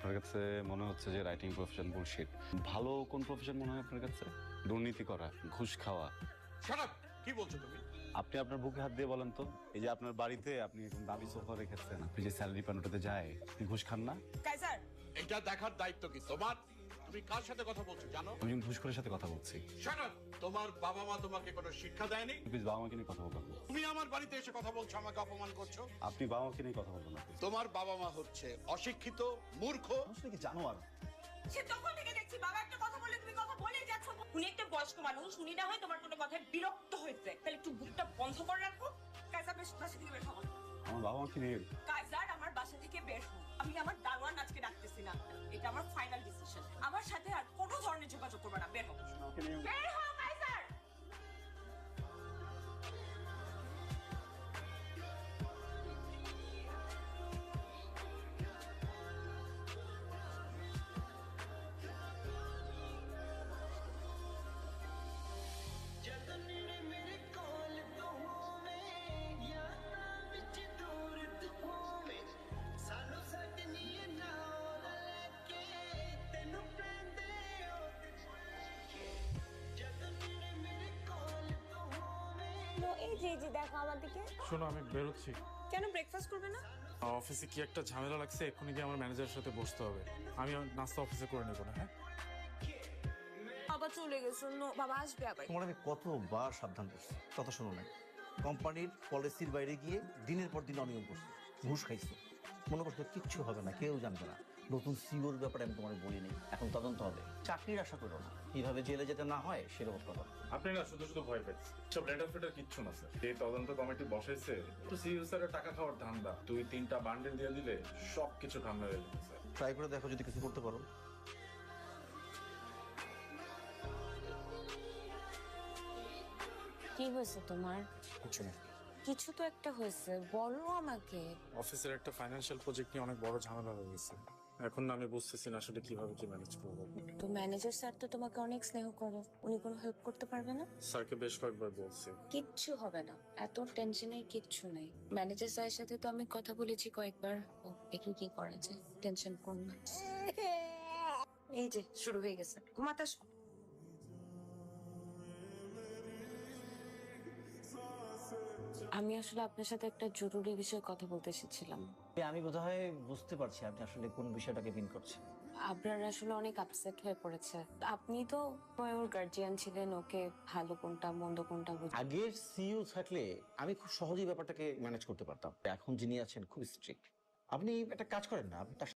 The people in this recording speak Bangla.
আপনার কাছে মনে হচ্ছে যে রাইটিং প্রফেশন বুলশিট। ভালো কোন প্রফেশন মনে হয় আপনার কাছে? দুর্নীতি করা, ঘুষ খাওয়া। Shut up! কি বলছো তুমি? আপনি আপনার বুকে হাত দিয়ে বলেন তো, এই যে আপনার বাড়িতে আপনি এরকম দামি সোফা রেখেছেন, আপনি যে স্যালারি পান ওটাতে যায়, আপনি ঘুষ খান না? কাইজার, এটা দেখার দায়িত্ব কি তোমার? তুমি কার সাথে কথা বলছো জানো? আমি একজন ঘুষখোরের সাথে কথা বলছি। Shut up! তোমার বাবা মা তোমাকে কোনো শিক্ষা দেয়নি? প্লিজ বাবা মাকে নিয়ে কথা বলবেন না। তুমি আমার বাড়িতে এসে কথা বলছো, আমাকে অপমান করছো। আপনি বাবা মাকে নিয়ে কথা বলবেন না। তোমার বাবা মা হচ্ছে অশিক্ষিত, মূর্খ। আসলে কি জানো আর সে তখন থেকে দেখছি বাবা একটা কথা বললে তুমি কথা বলেই যাচ্ছ। উনি একটা বয়স্ক মানুষ, উনি না হয় তোমার কোনো কথায় বিরক্ত হয়েছে, তাহলে একটু বুকটা বন্ধ করে রাখো। কাইজার, বেশ বাসা থেকে বের হও। আমার বাবা মাকে নিয়ে কাইজার, আমার বাসা থেকে বের হও। আমি আমার দারোয়ান আজকে ডাকতেছি না, এটা আমার ফাইনাল ডিসিশন। আমার সাথে আর কোনো ধরনের যোগাযোগ করবে না, বের হও। বের হও কাইজার। এই যে দেখো আমার দিকে। শোনো, আমি বেরোচ্ছি। কেন ব্রেকফাস্ট করবে না? অফিসে কি একটা ঝামেলা লাগছে, এক্ষুনি গিয়ে আমার ম্যানেজারের সাথে বসতে হবে। আমি নাস্তা অফিসে করে নেবো না। হ্যাঁ, বাবা চলে গেছে, বাবা আসবে আবার। তোমার আমি কতবার সাবধান করছি, কথা শোনো না। কোম্পানির পলিসির বাইরে গিয়ে দিনের পর দিন অনিয়ম করছো, ঘুষ খাইছো। মনে করছো কিচ্ছু হবে না, কেউ জানবে না। নতুন সিওর ব্যাপারে আমি তোমার বলি নেই, এখন তদন্ত হবে। চাকরির আশা করো না, কিভাবে জেলে যেতে না হয় সেরকম কথা। আপনি না শুধু শুধু ভয় পেয়েছেন। সব লেটার ফেটার কিচ্ছু না স্যার। এই তদন্ত কমিটি বসাইছে তো সিইও স্যারের টাকা খাওয়ার ধান্দা। 2-3টা বান্ডেল দিয়ে দিলে সবকিছু ঠান্ডা হয়ে যাবে স্যার। ট্রাই করে দেখো যদি কিছু করতে পারো। কি হয়েছে তোমার? কিছু না। কিছু তো একটা হয়েছে, বলো আমাকে। অফিসের একটা ফাইন্যান্সিয়াল প্রজেক্ট নিয়ে অনেক বড় ঝামেলা হয়ে গেছে। এখন না আমি বুঝতেছি না আসলে কিভাবে কি ম্যানেজ করবো। তো ম্যানেজার স্যার তো তোমাকে অনেক স্নেহ করে, উনি কোনো হেল্প করতে পারবে না? স্যারকে বেশ কয়েকবার বলছি। কিচ্ছু হবে না, এত টেনশনের কিচ্ছু নেই। ম্যানেজার স্যারের সাথে তো আমি কথা বলেছি কয়েকবার, ও একটু কি করা যায়, টেনশন করো না। এই যে শুরু হয়ে গেছে, ঘুমাতে আসো। আমি আসলে আপনার সাথে একটা জরুরি বিষয়ে কথা বলতে এসেছিলাম। আমি বোধহয় বুঝতে পারছি আপনি আসলে কোন বিষয়টাকে মিন করছেন। আপনার আসলে অনেক আপসেট হয়ে পড়েছে। আপনি তো ওর গার্জিয়ান ছিলেন, ওকে ভালো কোনটা মন্দ কোনটা আগের সিইও থাকলে আমি খুব সহজেই ব্যাপারটাকে ম্যানেজ করতে পারতাম। এখন যিনি আছেন খুব স্ট্রিক্ট। আপনি একটা কাজ করেন না, আপনি তার